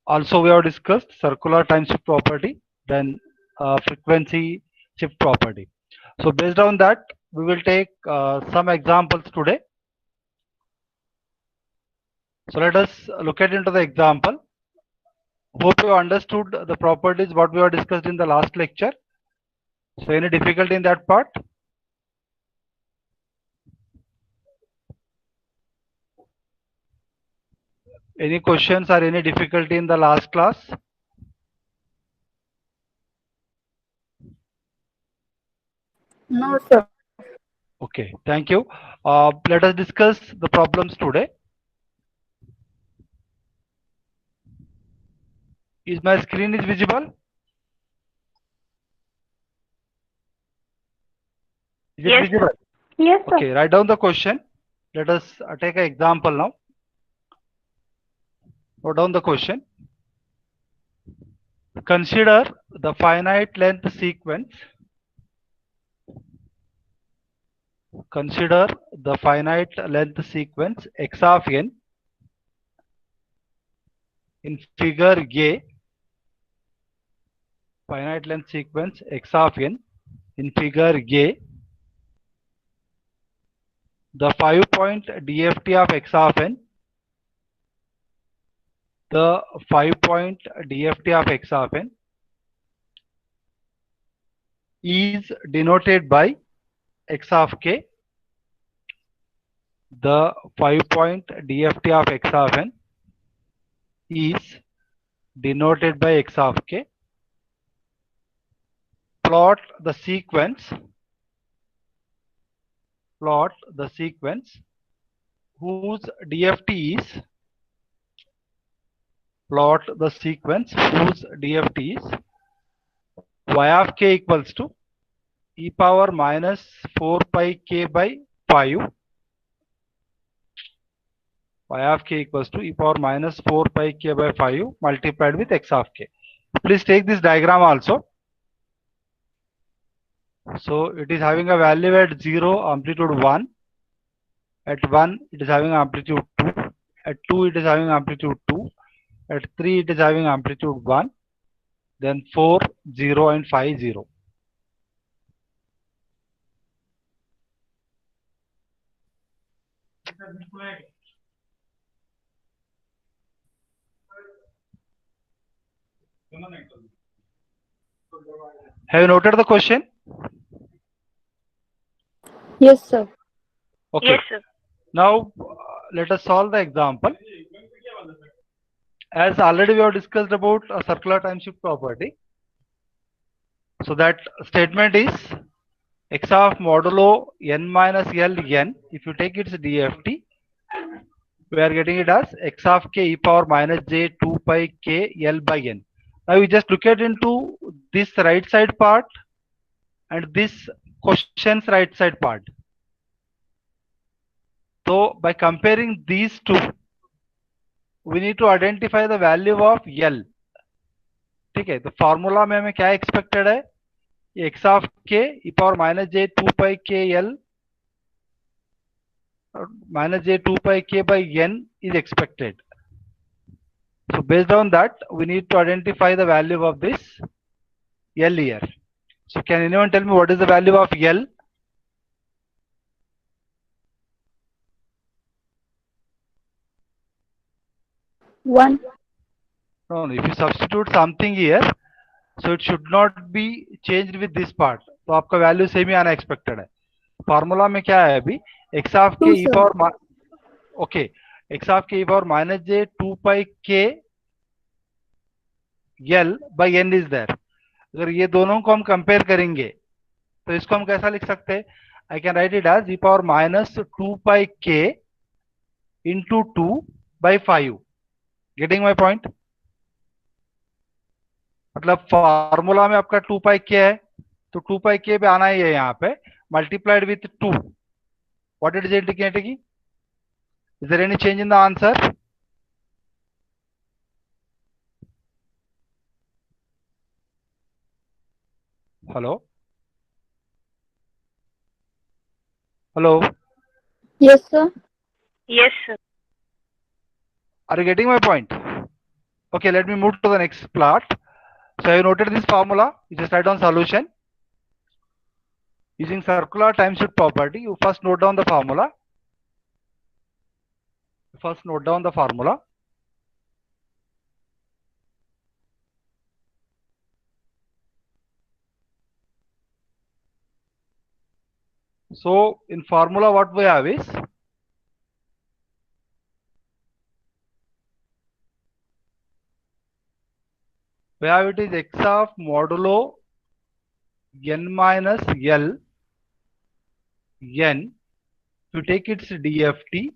Also, we have discussed circular time shift property, then frequency shift property. So based on that, we will take some examples today. So let us look at into the example. Hope you understood the properties what we have discussed in the last lecture. So any difficulty in that part? Any questions or any difficulty in the last class? No, sir. Okay, thank you. Let us discuss the problems today. Is my screen is visible? Is it Yes, sir. visible? Yes, sir. Okay, write down the question. Let us take an example now. Note down the question. Consider the finite length sequence. Consider the finite length sequence x of n in figure A. Finite length sequence x of n in figure A. The 5-point DFT of x of n. The 5-point DFT of x of n is denoted by x of k. The 5-point DFT of x of n is denoted by x of k. Plot the sequence. Plot the sequence whose DFT is. Plot the sequence whose DFT is y of k equals to e power minus 4 pi k by 5. Y of k equals to e power minus 4 pi k by 5 multiplied with x of k. Please take this diagram also. So it is having a value at 0, amplitude 1. At 1, it is having amplitude 2. At 2, it is having amplitude 2. At 3, it is having amplitude 1. Then 4, 0 and 5, 0. Have you noted the question? Yes, sir. Okay. Yes, sir. Now let us solve the example. As already we have discussed about a circular time shift property. So that statement is x of modulo n minus L n. If you take its DFT, we are getting it as x of k e power minus j 2 pi k L by n. Now we just look at into this right side part and this question's right side part. So by comparing these two, we need to identify the value of L. ठीक है, तो formula में हमें क्या expected है, x of k e power minus j 2 pi k L minus j 2 pi k by n is expected. So based on that, we need to identify the value of this L here. So can anyone tell me what is the value of L? One. No, if you substitute something here, so it should not be changed with this part. तो आपका value same ही आना expected है. Formula में क्या है अभी, x of k Two, e sir. power okay x of k e power minus j 2 pi k L by n is there. अगर ये दोनों को हम कंपेयर करेंगे तो इसको हम कैसा लिख सकते हैं, I can write it as e power minus 2 pi k into 2 by 5. Getting my point? मतलब फॉर्मूला में आपका 2 pi k है, तो 2 pi k पे आना ही है यहाँ पे, multiplied with 2. What it is indicating? Is there any change in the answer? Hello hello, Yes, sir. Yes, sir. are you getting my point? Okay, let me move to the next plot. So I have noted this formula. You just write down solution using circular time shift property. You first note down the formula. First note down the formula. So in formula what we have is it is x of modulo n minus L n. To take its DFT,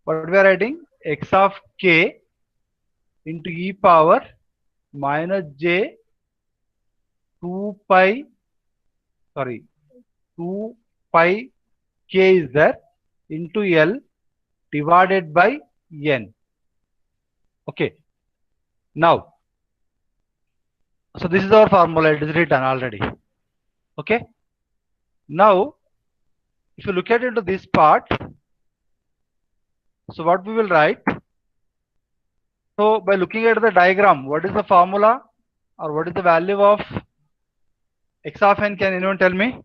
what we are writing? X of k into e power minus j 2 pi, sorry, 2 pi k is there into L divided by n. Okay. Now, so this is our formula. It is written already. Okay. Now, if you look at into this part, so what we will write? So by looking at the diagram, what is the formula or what is the value of x of n? Can anyone tell me?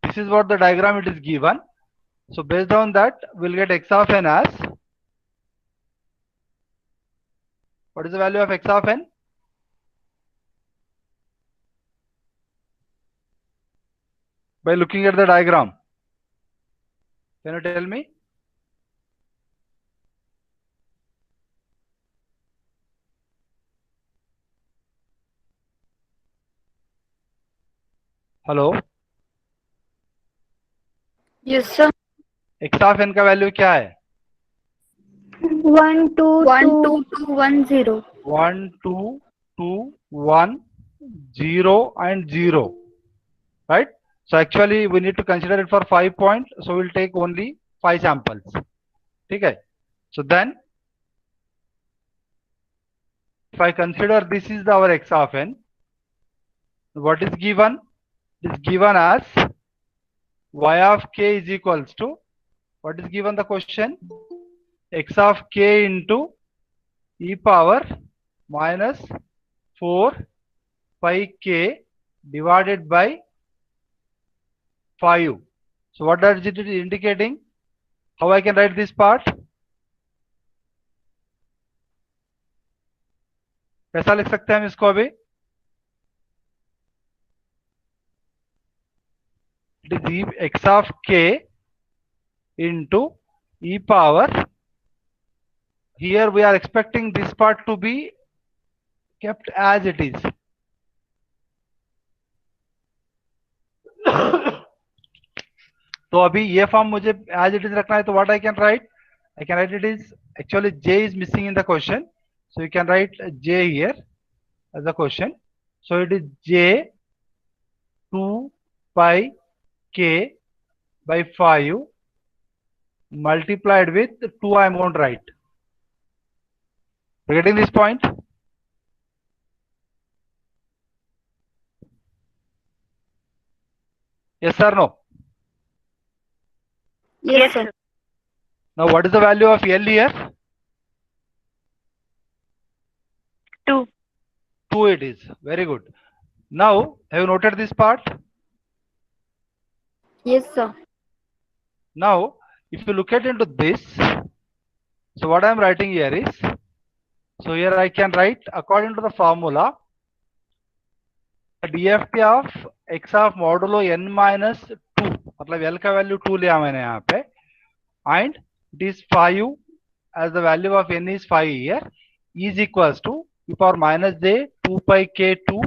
This is what the diagram it is given. So based on that, we'll get x of n as, what is the value of x of n? By looking at the diagram. Can you tell me? Hello? Yes, sir. x of n का value क्या है? 1 2 1 2 2 1 0. 1 2 2 1 0 and 0, right? So actually we need to consider it for 5 points, so we'll take only 5 samples. Okay. So then if I consider this is our x of n, what is given? It is given as y of k is equals to, what is given the question? X of k into e power minus 4 pi k divided by 5. So what does it indicating? How I can write this part? कैसा लिख सकते हैं हम इसको अभी? It is x of k into e power. Here we are expecting this part to be kept as it is. तो अभी ये फॉर्म मुझे as it is रखना है, तो what I can write? I can write it is, actually j is missing in the question, so you can write j here as a question. So it is j 2 pi k by 5 multiplied with 2. I am going to write. Getting this point? Yes or no? Yes, sir. Now what is the value of L here? 2. 2 it is. Very good. Now have you noted this part? Yes, sir. Now if you look at into this, so what I am writing here is, so here I can write according to the formula, DFT of x of modulo n minus 2, मतलब L का value 2 लिया मैंने यहाँ पे, and it is 5 as the value of n is 5 here, is equals to e power minus j 2 pi k 2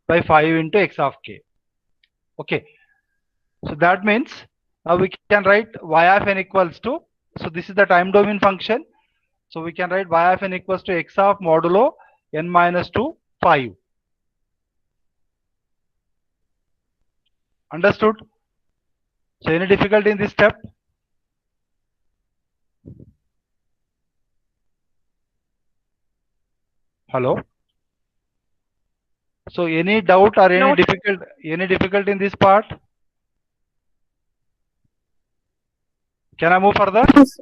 by 5 into x of k. Okay, so that means now we can write y of n equals to, so this is the time domain function, so we can write y of n equals to x of modulo n minus 2 5. Understood? So any difficulty in this step? Hello? So any doubt or any difficulty in this part? Can I move further? Yes.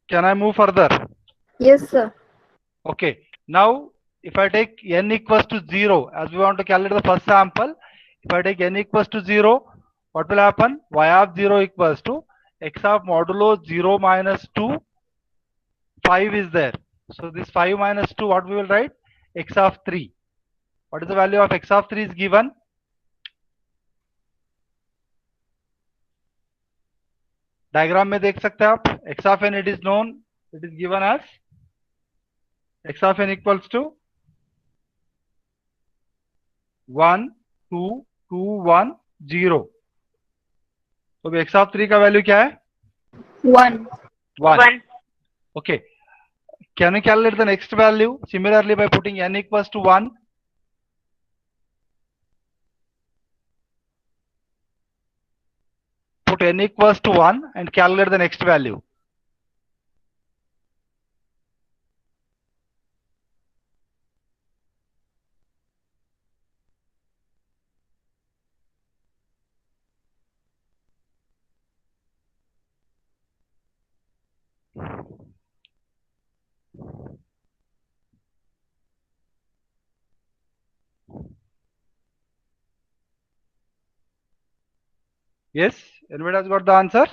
Can I move further? Yes, sir. Okay. Now, if I take n equals to 0, as we want to calculate the first sample, if I take n equals to 0, what will happen? Y of 0 equals to x of modulo 0 minus 2, 5 is there. So this 5 minus 2, what we will write? X of 3. What is the value of x of 3 is given? Diagram में देख सकते हैं आप. X of n, it is known, it is given as x of n equals to 1, 2, 2, 1, 0. तो अभी x of 3 का value क्या है? 1. 1. Okay. Can we calculate the next value? Similarly, by putting n equals to 1. Put n equals to 1 and calculate the next value. Yes, anybody has got the answer?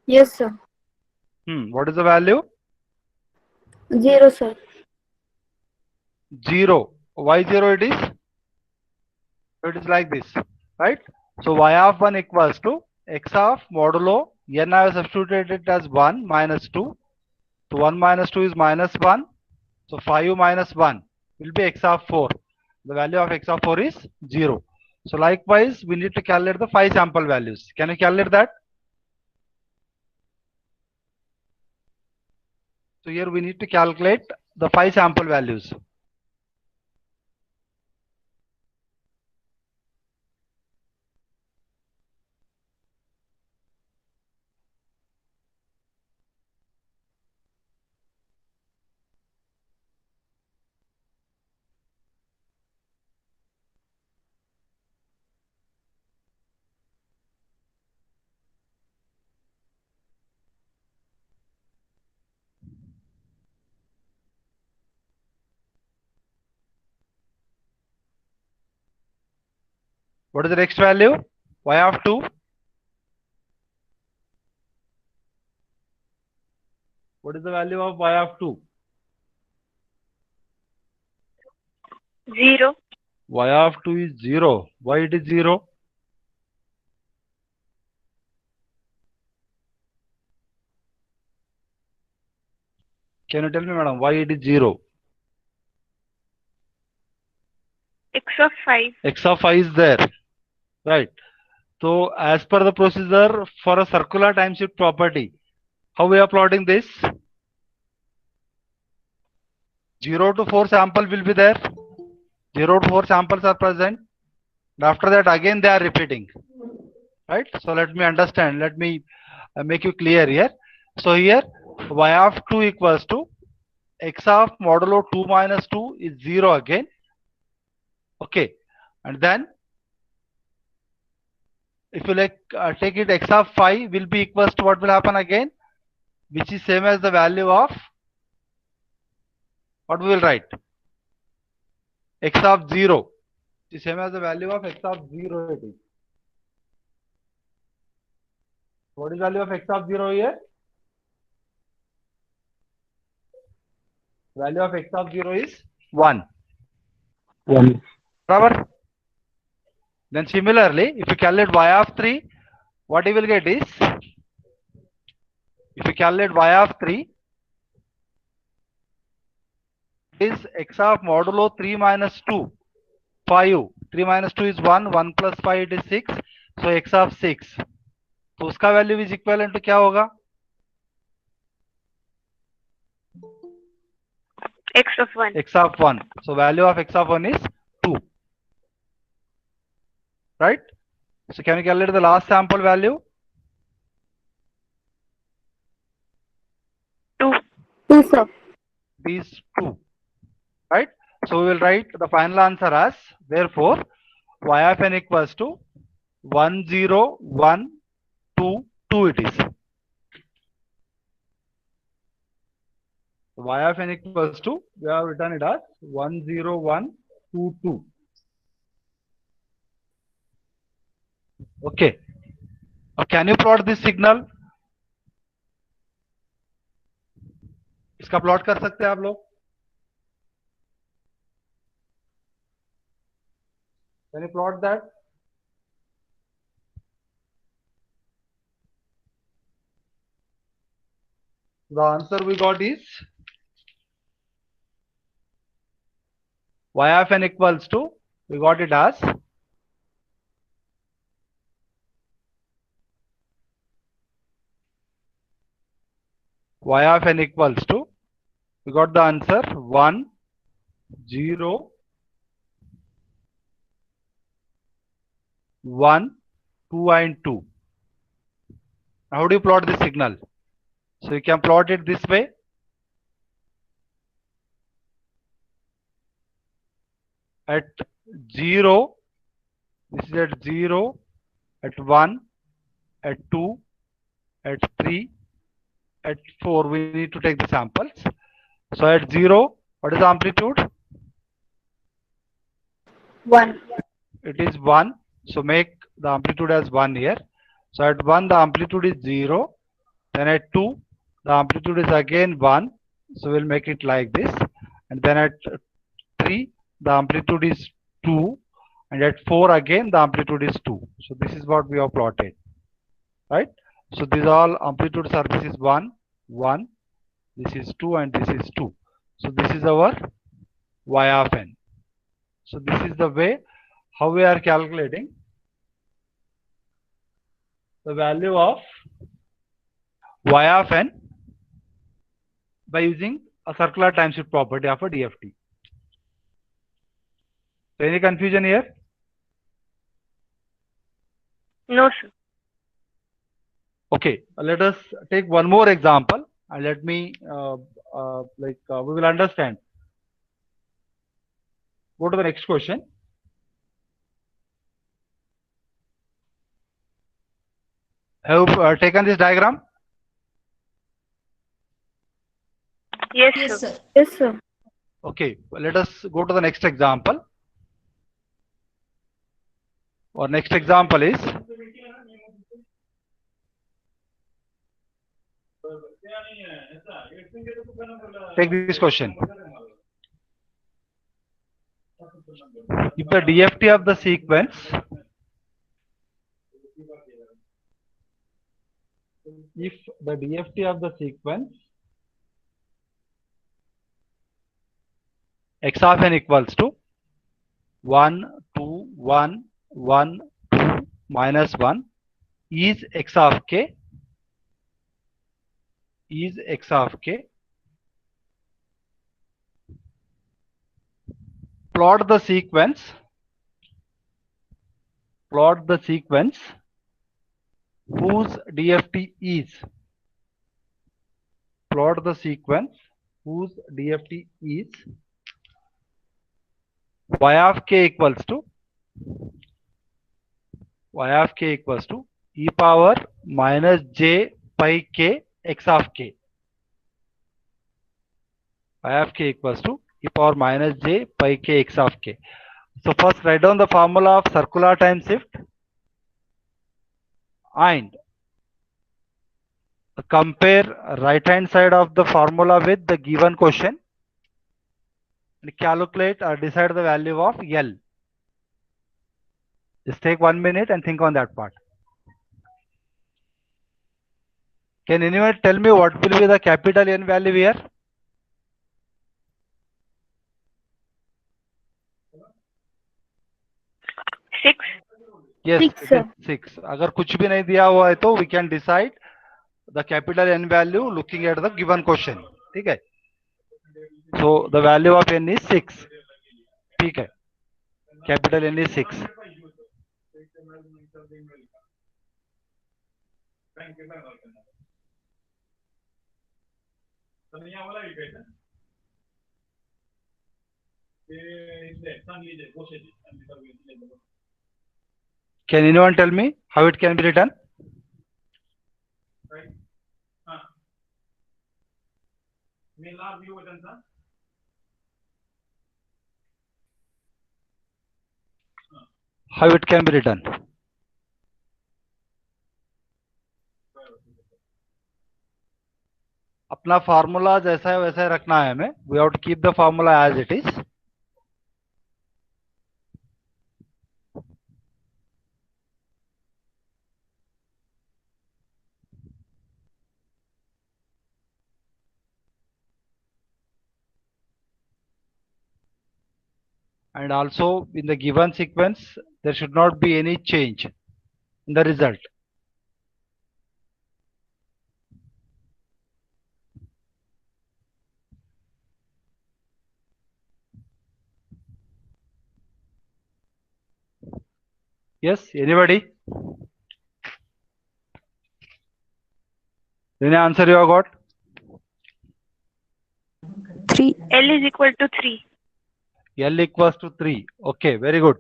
Yes, sir. What is the value? 0, sir. 0. Why 0 it is? It is like this, right? So y of 1 equals to x of modulo n. I have substituted it as 1 minus 2. So 1 minus 2 is minus 1. So 5 minus 1 will be x of 4. The value of x of 4 is 0. So likewise, we need to calculate the 5 sample values. Can you calculate that? So here we need to calculate the 5 sample values. What is the next value? Y of 2. What is the value of y of 2? 0. Y of 2 is 0. Why it is 0? Can you tell me, madam, why it is 0? X of 5. X of 5 is there, right? So as per the procedure for a circular time shift property, how we are plotting this? 0 to 4 sample will be there. 0 to 4 samples are present. And after that again they are repeating, right? So let me understand. Let me make you clear here. So here y of 2 equals to x of modulo 2 minus 2 is 0 again. Okay. And then if you like take it, x of 5 will be equals to what will happen again, which is same as the value of what we will write, x of 0 is same as the value of x of 0 it is. What is value of x of 0 here? Value of x of 0 is 1. 1. Proper. Then similarly, if you calculate y of 3, what you will get is, if you calculate y of 3, is x of modulo 3 minus 2, 5. 3 minus 2 is 1, 1 plus 5 it is 6. So x of 6. तो उसका value is equivalent to क्या होगा? X of 1. X of 1. So value of x of 1 is 2. Right? So can you calculate the last sample value? 2. 2, sir. These 2. Right? So we will write the final answer as, therefore, y of n equals to 1 0 1 2 2 it is. Y of n equals to, we have written it as 1 0 1 2 2. Okay. Now can you plot this signal? इसका plot कर सकते हैं आप लोग? Can you plot that? The answer we got is y of n equals to, we got it as y of n equals to, we got the answer 1 0 1 2 and 2. How do you plot this signal? So you can plot it this way. At 0, this is at 0, at 1, at 2, at 3, at 4, we need to take the samples. So at 0, what is the amplitude? 1. It is 1. So make the amplitude as 1 here. So at 1, the amplitude is 0. Then at 2, the amplitude is again 1. So we'll make it like this. And then at 3, the amplitude is 2. And at 4 again, the amplitude is 2. So this is what we have plotted. Right? So these all amplitudes are, this is 1, 1. This is 2 and this is 2. So this is our y of n. So this is the way how we are calculating the value of y of n by using a circular time shift property of a DFT. So any confusion here? No, sir. Okay, let us take one more example and let me we will understand. Go to the next question. Have you taken this diagram? Yes, Yes, sir. sir. Yes, sir. Okay, let us go to the next example. Our next example is take this question. If the DFT of the sequence x of n equals to 1 2 1 1 2 minus 1 is x of k plot the sequence whose DFT is y of k equals to e power minus j pi k x of k. Y of k equals to e power minus j pi k x of k. So first write down the formula of circular time shift and compare right hand side of the formula with the given question and calculate or decide the value of L. Just take 1 minute and think on that part. Can anyone tell me what will be the capital N value here? Six. Yes, 6, it sir. is 6. अगर कुछ भी नहीं दिया हुआ है तो we can decide the capital N value looking at the given question. ठीक है? So the value of N is 6. ठीक है? Capital N is 6. Can anyone tell me how it can be written? How it can be written? अपना formula जैसा है वैसा ही रखना है हमें. We have to keep the formula as it is. And also in the given sequence there should not be any change in the result. Yes, anybody? Any answer you have got? 3. L is equal to 3. L equals to 3. Okay, very good.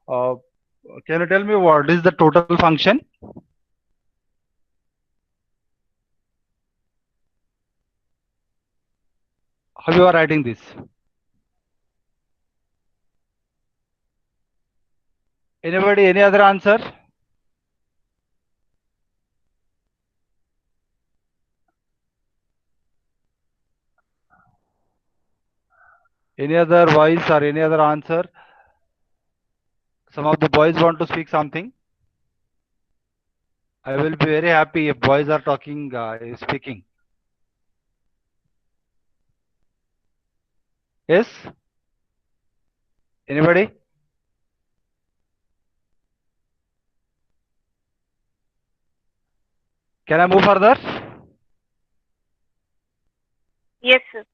Can you tell me what is the total function? How you are writing this? Anybody, any other answer? Any other voice or any other answer? Some of the boys want to speak something. I will be very happy if boys are talking, speaking. Yes? Anybody? Can I move further? Yes, sir.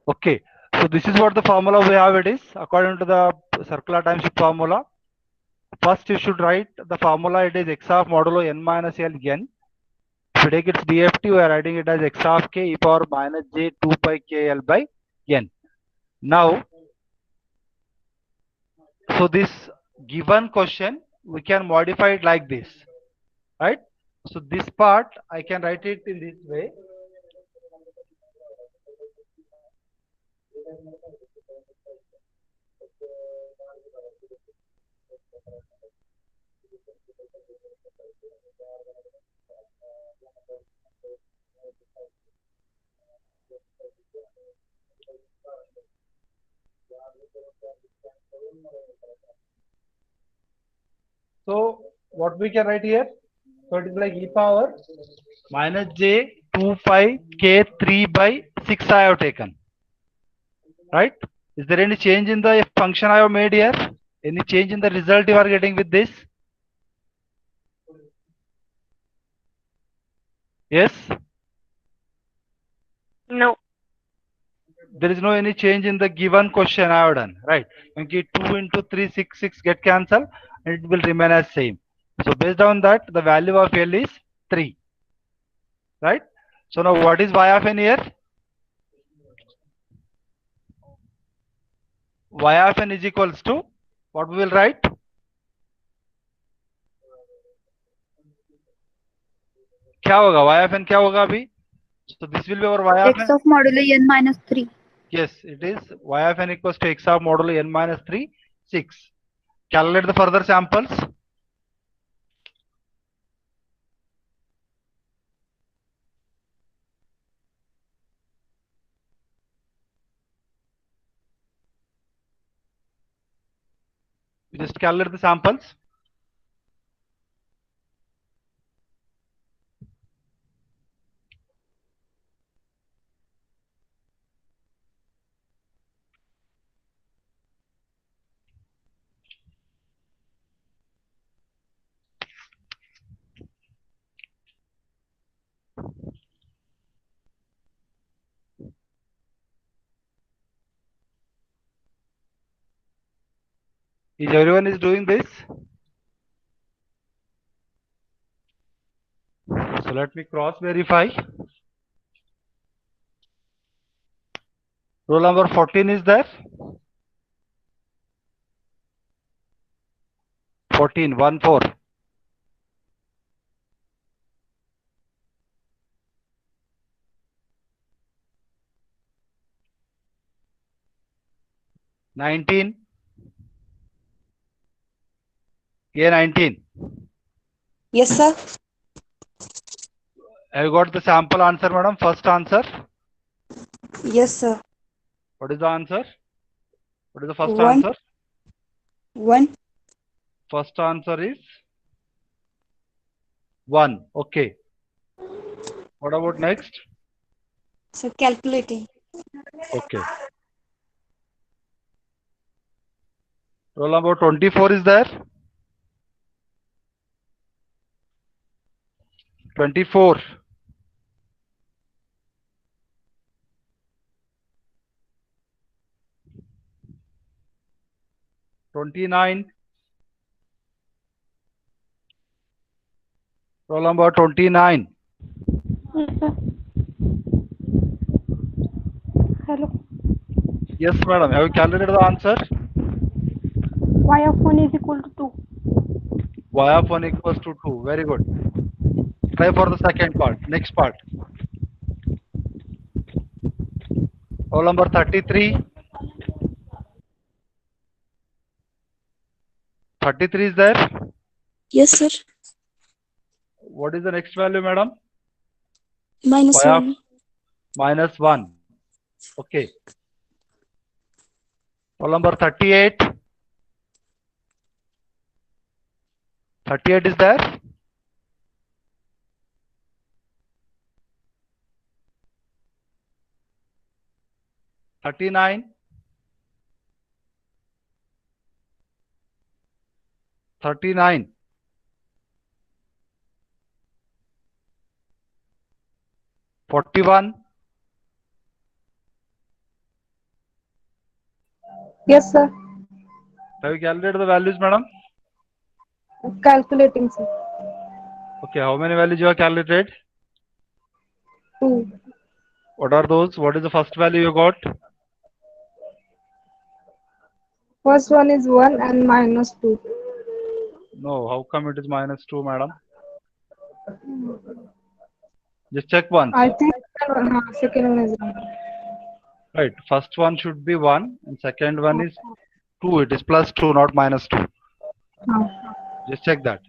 Okay. So this is what the formula we have it is according to the circular time shift formula. First you should write the formula. It is x of modulo n minus L n. If you take its DFT, we are writing it as x of k e power minus j 2 pi k L by n. Now, so this given question, we can modify it like this, right? So this part, I can write it in this way. So what we can write here? So it is like e power minus j 2 pi k 3 by 6 I have taken, right? Is there any change in the function I have made here? Any change in the result you are getting with this? Yes? No. There is no any change in the given question I have done, right? Okay, 2 into 3, 6, 6 get cancelled and it will remain as same. So based on that, the value of L is 3, right? So now what is Y of n here? Y of n is equals to, what we will write? क्या होगा? Y of n क्या होगा अभी? So this will be our Y of X n. of modulo n minus 3. Yes, it is Y of n equals to x of modulo n minus 3, 6. Calculate the further samples. You just calculate the samples. Is everyone is doing this? So let me cross verify. Roll number 14 is there. 14, 1 4. A19. Yes, sir. Have you got the sample answer, madam? First answer. Yes, sir. What is the answer? What is the first 1, answer? 1. First answer is 1. Okay. What about next? So calculating. Okay. Roll number 24 is there. 24. 29. Roll number 29. Yes, sir. Hello. Yes, madam. Have you calculated the answer? Y of 1 is equal to 2. Y of 1 equals to 2. Very good. Try for the second part. Next part. Roll number 33. 33 is there. Yes, sir. What is the next value, madam? Minus Y of 1. minus 1. Okay. Roll number 38. 38 is there. 39. 39. 41. Yes, sir. Have you calculated the values, madam? Calculating, sir. Okay. How many values you have calculated? 2. What are those? What is the first value you got? First one is 1 and minus 2. No. How come it is minus 2, madam? Just check once. I think second one is 1. Right. First one should be 1 and second one is 2. It is plus 2, not minus 2. Just check that.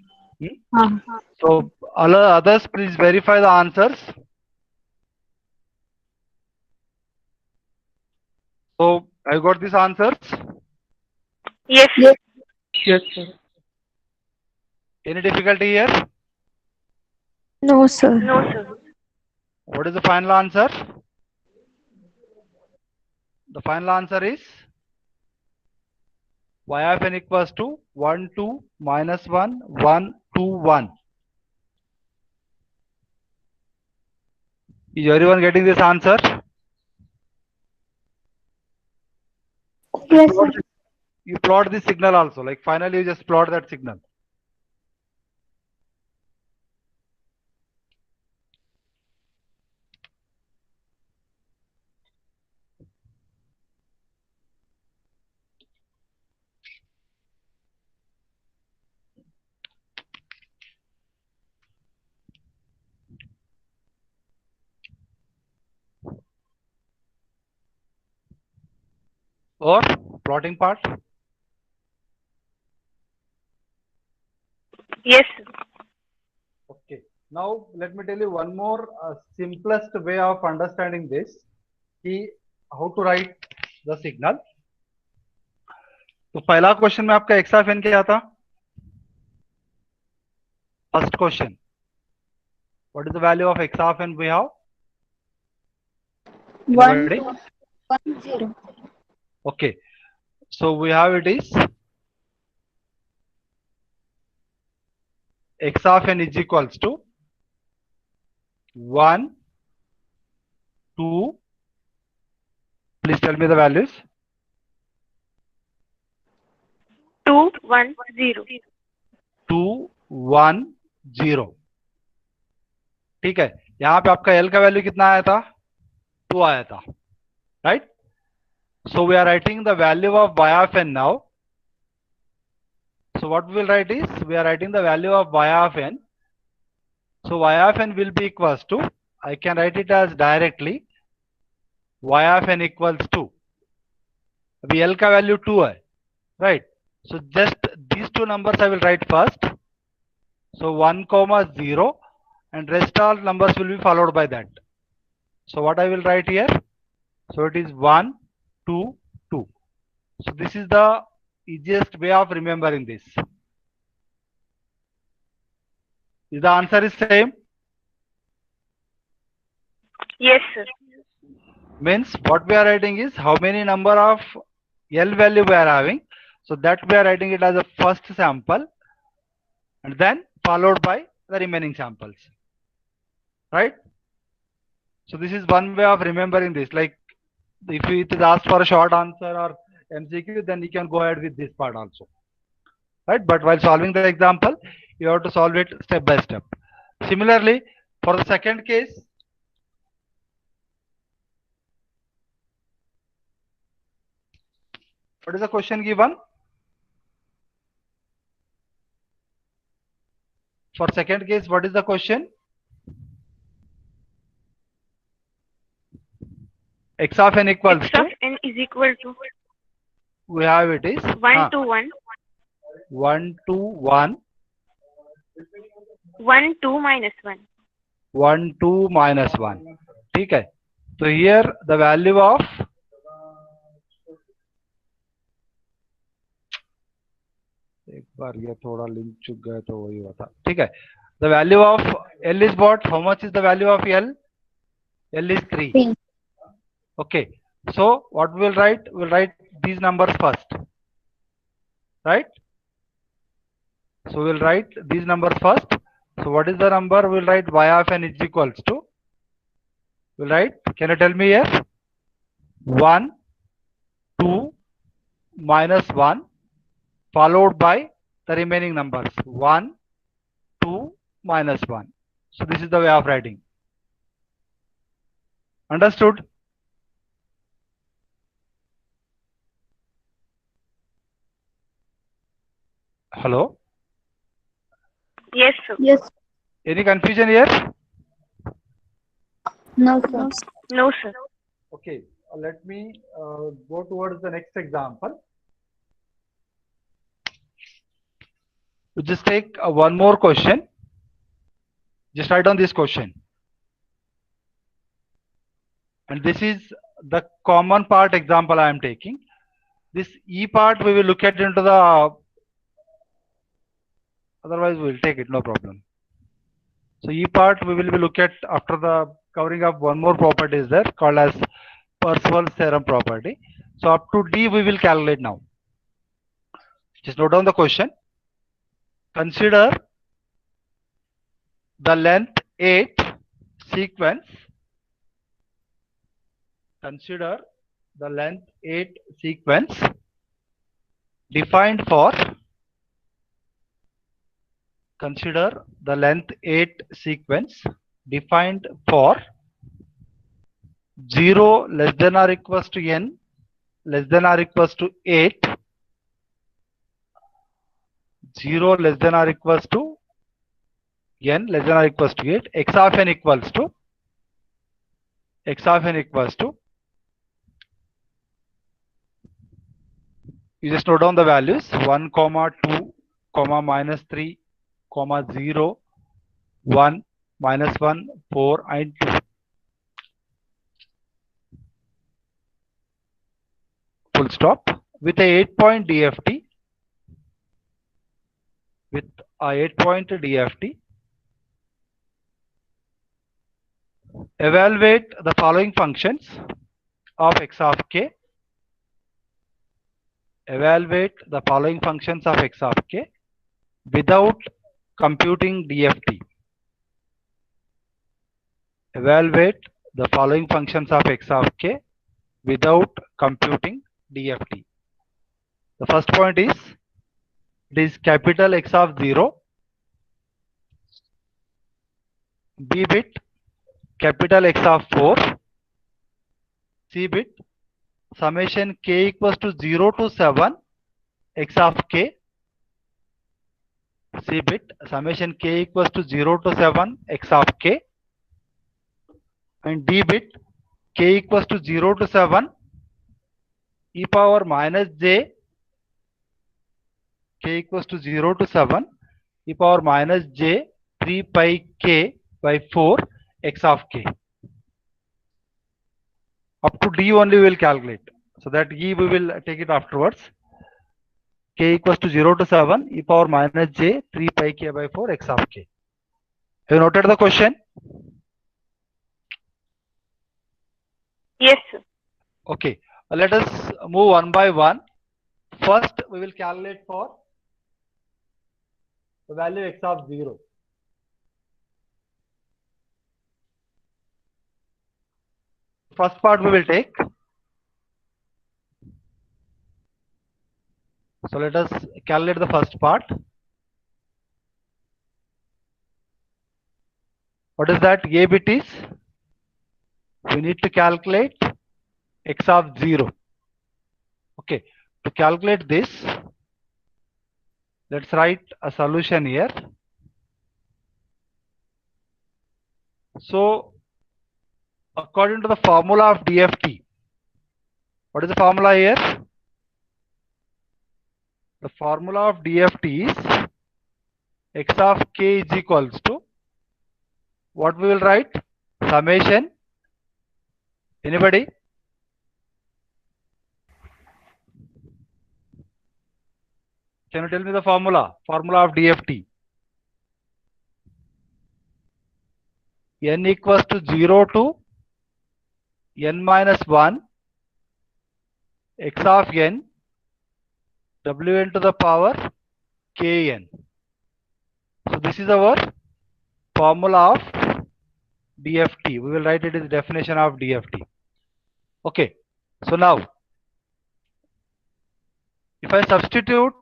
So, others, please verify the answers. So, I got these answers. Yes. Yes, sir. Any difficulty here? No, sir. No, sir. What is the final answer? The final answer is y of n equals to 1, 2, minus 1, 1, 2, 1. Is everyone getting this answer? Yes, sir. You plot the signal also. Like finally, you just plot that signal. Or plotting part. Yes, sir. Okay. Now let me tell you one more simplest way of understanding this. How to write the signal. तो पहला question में आपका x of n क्या था? First question. What is the value of x of n we have? 1, Anybody? 1, 0. Okay. So we have it is x of n is equals to 1, 2. Please tell me the values. 2, 1, 0. 2, 1, 0. ठीक है. यहाँ पे आपका L का value कितना आया था? 2 आया था. Right? So we are writing the value of y of n now. So what we will write is, we are writing the value of y of n. So y of n will be equals to, I can write it as directly y of n equals to, अभी L का value 2 है, right? So just these two numbers I will write first. So 1, 0 and rest all numbers will be followed by that. So what I will write here? So it is 1, 2, 2. So this is the easiest way of remembering this. Is the answer is same? Yes, sir. Means what we are writing is how many number of L value we are having. So that we are writing it as a first sample and then followed by the remaining samples. Right? So this is one way of remembering this. Like if it is asked for a short answer or MCQ, then you can go ahead with this part also. Right? But while solving the example, you have to solve it step by step. Similarly, for the second case, what is the question given? For second case, what is the question? X of n equals X to, of n is equal to we have it is 1 to 1, 1 to 1, 1 2 minus 1. 1 2 minus 1. ठीक है. So here the value of एक बार ये थोड़ा link चुक गया तो वही हुआ था. ठीक है. The value of L is what? How much is the value of L? L is 3. 3. Okay. So what we will write? We'll write these numbers first. Right? So we'll write these numbers first. So what is the number? We'll write y of n is equals to. We'll write. Can you tell me here? 1, 2 minus 1 followed by the remaining numbers. 1, 2 minus 1. So this is the way of writing. Understood? Hello? Yes, sir. Yes. Any confusion here? No, sir. No, sir. Okay, let me go towards the next example. We just take one more question. Just write down this question. And this is the common part example I am taking. This E part we will look at into the, otherwise we will take it, no problem. So E part we will be look at after the covering of one more property is there called as Parseval's theorem property. So up to D we will calculate now. Just note down the question. Consider the length 8 sequence. Consider the length 8 sequence defined for. Consider the length 8 sequence defined for 0 less than or equals to n less than or equals to 8, 0 less than or equals to n less than or equals to 8, x of n equals to, you just note down the values 1, 2, minus 3, 0, 1, minus 1, 4 and 2. Full stop. With a 8-point DFT, evaluate the following functions of x of k. Evaluate the following functions of x of k without computing DFT. Evaluate the following functions of x of k without computing DFT. The first point is, it is capital X of 0, B bit capital X of 4, C bit summation k equals to 0 to 7 x of k, C bit summation k equals to 0 to 7 x of k, and D bit k equals to 0 to 7 e power minus j k equals to 0 to 7 e power minus j 3 pi k by 4 x of k. Up to D only we will calculate. So that E we will take it afterwards. K equals to 0 to 7 e power minus j 3 pi k by 4 x of k. Have you noted the question? Yes, sir. Okay. Let us move one by one. First, we will calculate for the value x of 0. First part we will take. So let us calculate the first part. What is that? A bit is, we need to calculate x of 0. Okay. To calculate this, let's write a solution here. So according to the formula of DFT, what is the formula here? The formula of DFT is x of k is equals to, what we will write? Summation. Anybody? Can you tell me the formula? Formula of DFT. N equals to 0 to n minus 1 x of n wn to the power kn. So this is our formula of DFT. We will write it as definition of DFT. Okay. So now, if I substitute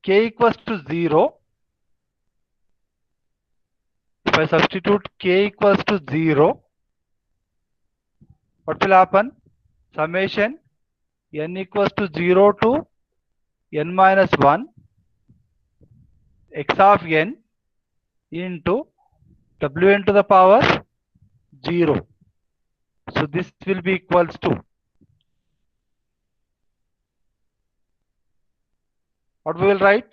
k equals to 0, if I substitute k equals to 0, what will happen? Summation n equals to 0 to n minus 1 x of n into wn to the power 0. So this will be equals to, what we will write?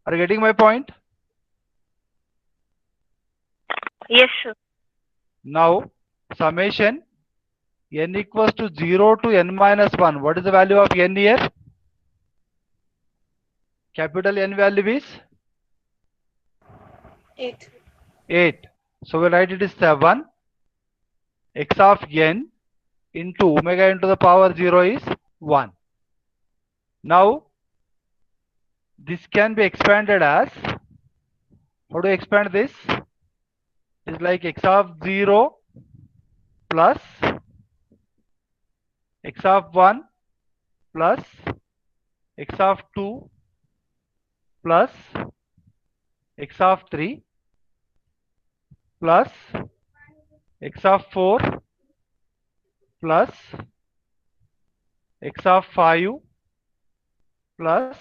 Are you getting my point? Yes, sir. Now summation n equals to 0 to n minus 1. What is the value of n here? Capital N value is 8. 8. So we write it is 7 x of n into omega into the power 0 is 1. Now this can be expanded as, how do you expand this? It's like x of 0 plus x of 1 plus x of 2 plus x of 3 plus x of 4 plus x of 5 plus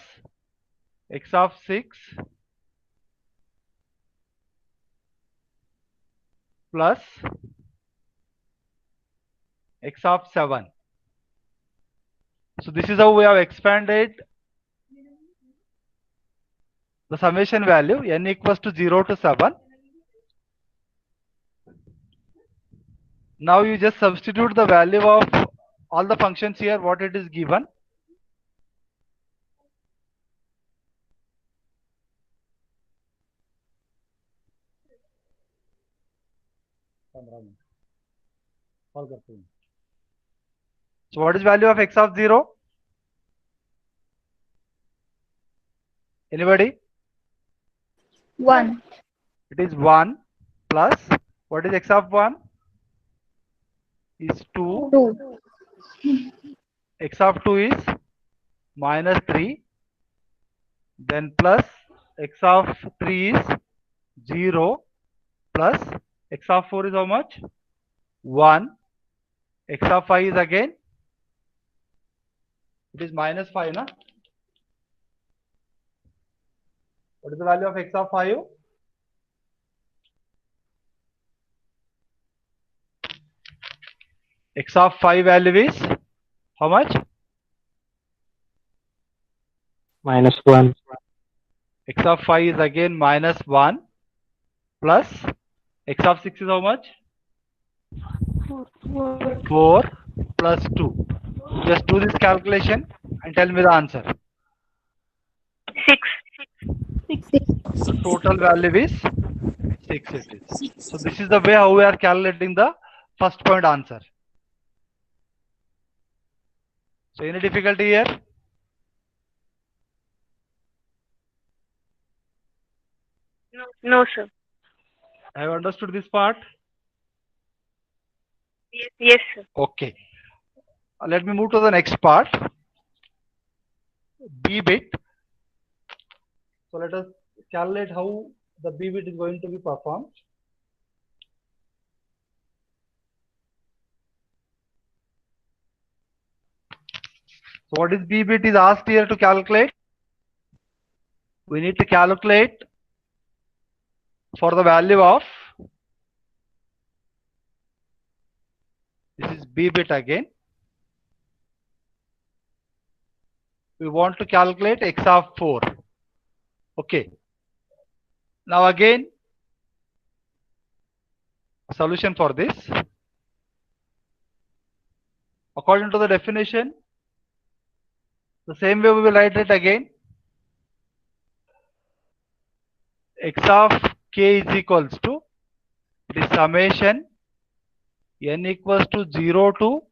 x of 6 plus x of 7. So this is how we have expanded the summation value n equals to 0 to 7. Now you just substitute the value of all the functions here, what it is given. So what is value of x of 0? Anybody? 1. It is 1 plus, what is x of 1? Is 2. 2. X of 2 is minus 3. Then plus x of 3 is 0 plus x of 4 is how much? 1. X of 5 is again It is minus 5, na? What is the value of x of 5? X of 5 value is how much? -1. X of 5 is again minus 1 plus x of 6 is how much? 4 plus 2. Just do this calculation and tell me the answer. 6. The total value is 6 it is. So this is the way how we are calculating the first point answer. So any difficulty here? No, sir. I have understood this part. Yes, sir. Okay. Let me move to the next part. B bit. So let us calculate how the B bit is going to be performed. So what is B bit is asked here to calculate? We need to calculate for the value of, this is B bit again. We want to calculate x of 4. Okay. Now again, solution for this. According to the definition, the same way we will write it again. X of k is equals to, it is summation n equals to 0 to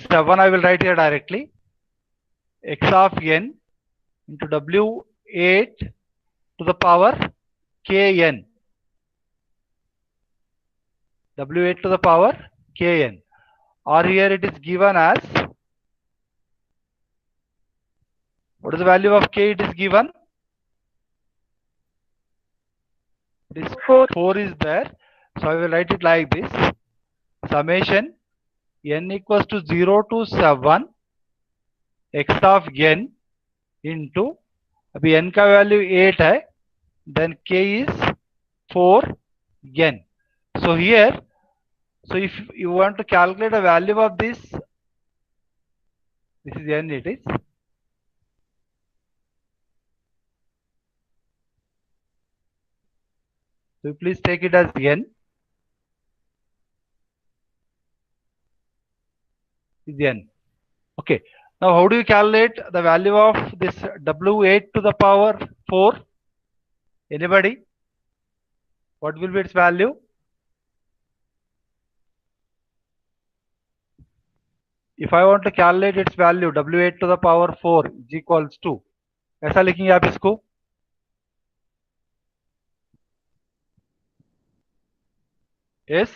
7. I will write here directly. X of n into W8 to the power kn. W8 to the power kn. Or here it is given as, what is the value of k it is given? It is 4 is there. So I will write it like this. Summation n equals to 0 to 7 x of n into, अभी n का value 8 है, then k is 4 n. So here, so if you want to calculate the value of this is n it is. So please take it as n. Is n. Okay. Now how do you calculate the value of this W8 to the power 4? Anybody? What will be its value? If I want to calculate its value, W8 to the power 4 is equals to, ऐसा लिखेंगे आप इसको? Yes.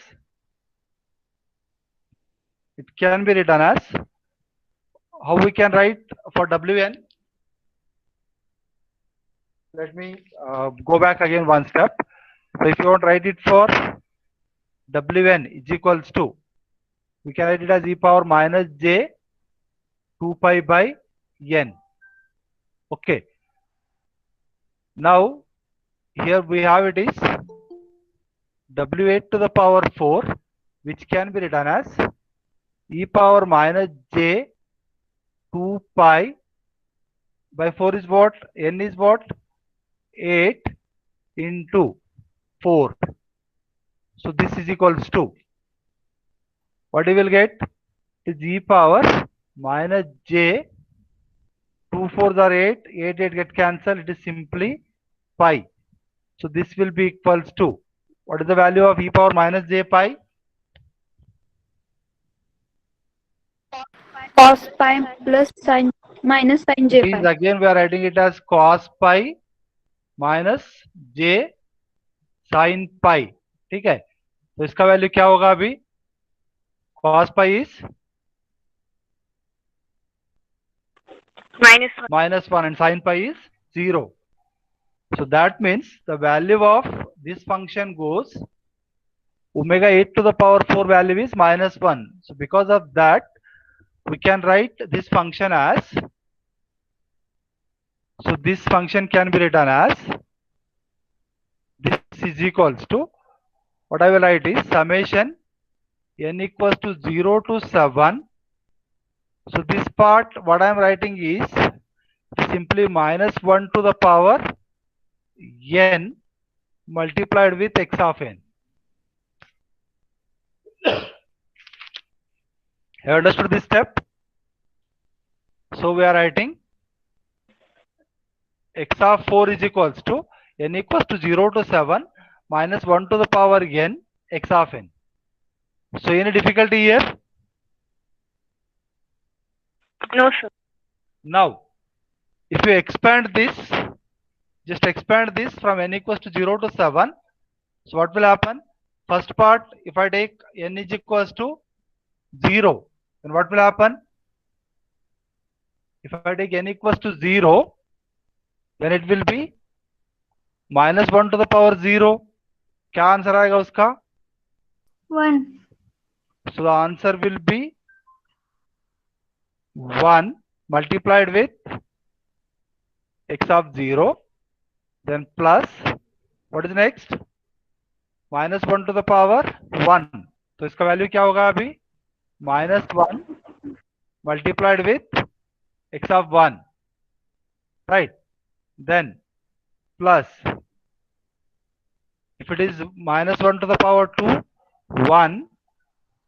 It can be written as, how we can write for Wn? Let me go back again one step. So if you want to write it for Wn is equals to, we can write it as e power minus j 2 pi by n. Okay. Now here we have it is W8 to the power 4, which can be written as e power minus j 2 pi by 4 is what? N is what? 8 into 4. So this is equals to, what you will get is e power minus j, 2 4s are 8, 8 get cancelled, it is simply pi. So this will be equals to, what is the value of e power minus j pi? Cos pi plus sin minus sin j It is pi. again we are writing it as cos pi minus j sin pi. ठीक है, तो इसका value क्या होगा अभी? Cos pi is -1 and sin pi is 0. So that means the value of this function goes, omega 8 to the power 4 value is -1. So because of that, we can write this function as, so this function can be written as, this is equals to, what I will write is summation n equals to 0 to 7. So this part what I am writing is simply minus 1 to the power n multiplied with x of n. Have you understood this step? So we are writing x of 4 is equals to n equals to 0 to 7 minus 1 to the power n x of n. So any difficulty here? No, sir. Now, if you expand this, just expand this from n equals to 0 to 7. So what will happen? First part, if I take n is equals to 0, then what will happen? If I take n equals to 0, then it will be minus 1 to the power 0. क्या answer आएगा उसका? 1. So the answer will be 1 multiplied with x of 0, then plus, what is next? Minus 1 to the power 1. तो इसका value क्या होगा अभी? Minus 1 multiplied with x of 1, right? Then plus, if it is minus 1 to the power 2, 1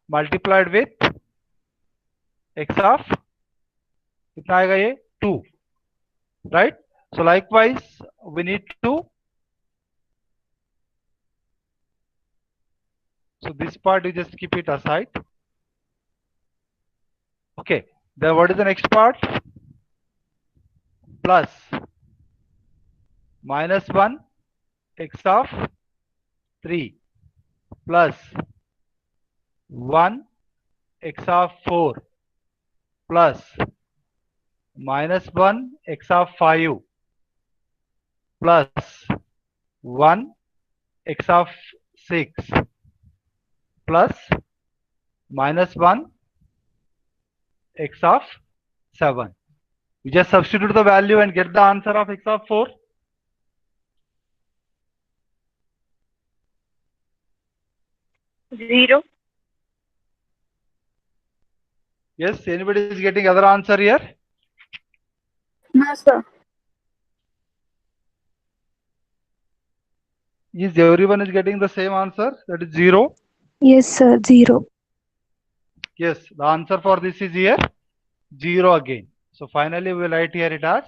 multiplied with x of, कितना आएगा ये? 2, right? So likewise we need to, so this part you just keep it aside. Okay, then what is the next part? Plus minus 1 x of 3 plus 1 x of 4 plus minus 1 x of 5 plus 1 x of 6 plus minus 1 x of 7. You just substitute the value and get the answer of x of 4. Zero. Yes, anybody is getting other answer here? No, sir. Is everyone is getting the same answer? That is 0. Yes, sir. 0. Yes, the answer for this is here 0 again. So finally we will write here it as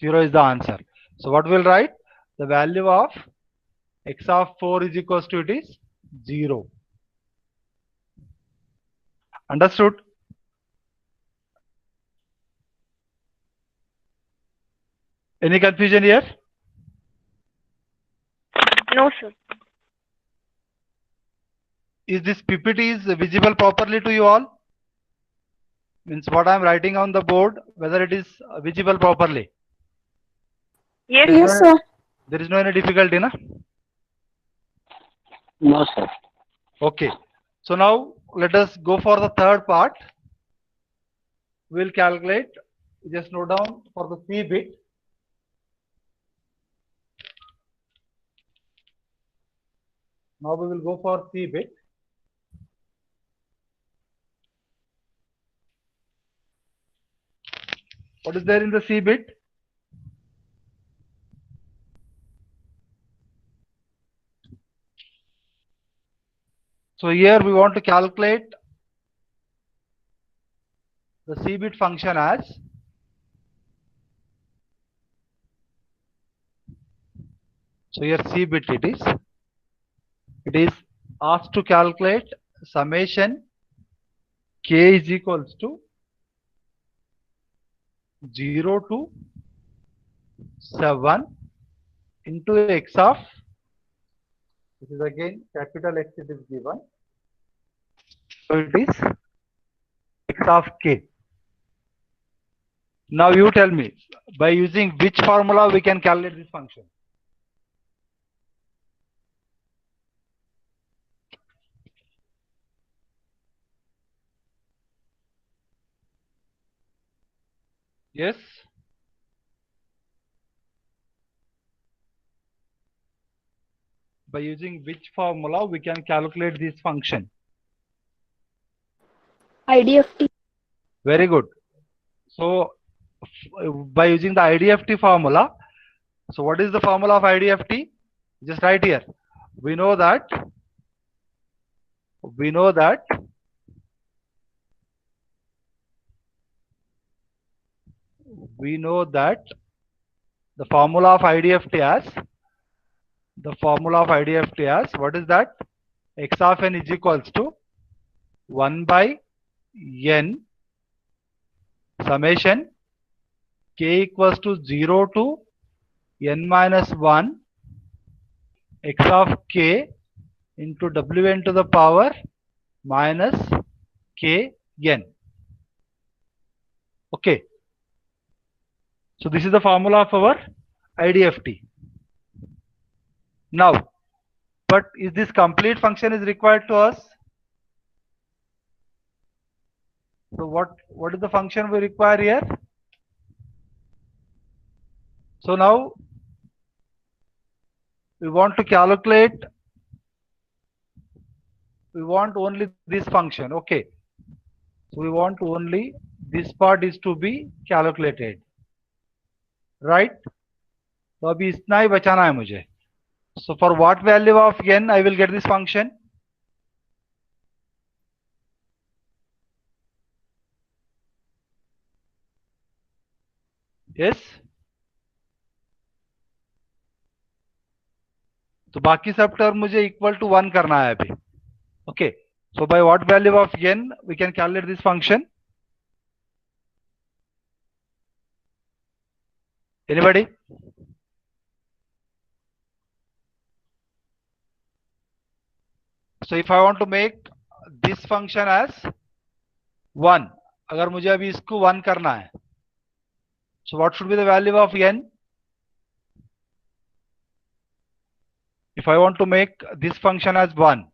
0 is the answer. So what we will write? The value of x of 4 is equals to, it is 0. Understood? Any confusion here? No, sir. Is this PPT is visible properly to you all? Means what I am writing on the board, whether it is visible properly. Yes, There is Yes, no- sir. There is no any difficulty, na? No, sir. Okay. So now let us go for the third part. We'll calculate. Just note down for the C bit. Now we will go for C bit. What is there in the C bit? So here we want to calculate the C bit function as, so here C bit it is asked to calculate summation k is equals to 0 to 7 into x of, this is again capital X it is given. So it is x of k. Now you tell me, by using which formula we can calculate this function? Yes. By using which formula we can calculate this function? IDFT. Very good. So by using the IDFT formula, so what is the formula of IDFT? Just write here. We know that we know that we know that the formula of IDFT as what is that? X of n is equals to 1 by n summation k equals to 0 to n minus 1 x of k into wn to the power minus k n. Okay. So this is the formula of our IDFT. Now, but is this complete function is required to us? So what is the function we require here? So now we want to calculate, we want only this function. Okay. So we want only this part is to be calculated. Right? तो अभी इतना ही बचाना है मुझे. So for what value of n I will get this function? Yes. तो बाकी सब term मुझे इक्वल टू 1 करना है अभी. Okay. So by what value of n we can calculate this function? Anybody? So if I want to make this function as 1, अगर मुझे अभी इसको 1 करना है, so what should be the value of n? If I want to make this function as 1,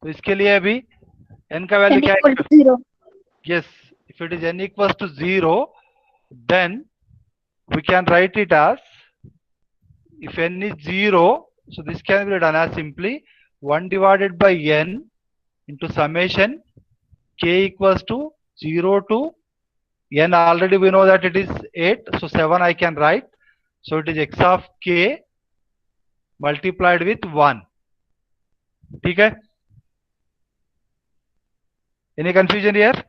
तो इसके लिए अभी n का वैल्यू N क्या equal है? to 0. Yes, if it is n equals to 0, then we can write it as, if n is 0, so this can be done as simply 1 divided by n into summation k equals to 0 to n. Already we know that it is 8, so 7 I can write. So it is x of k multiplied with 1. ठीक है? Any confusion here?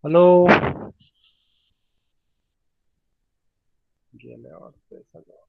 Hello, गेले वाटते सगळं.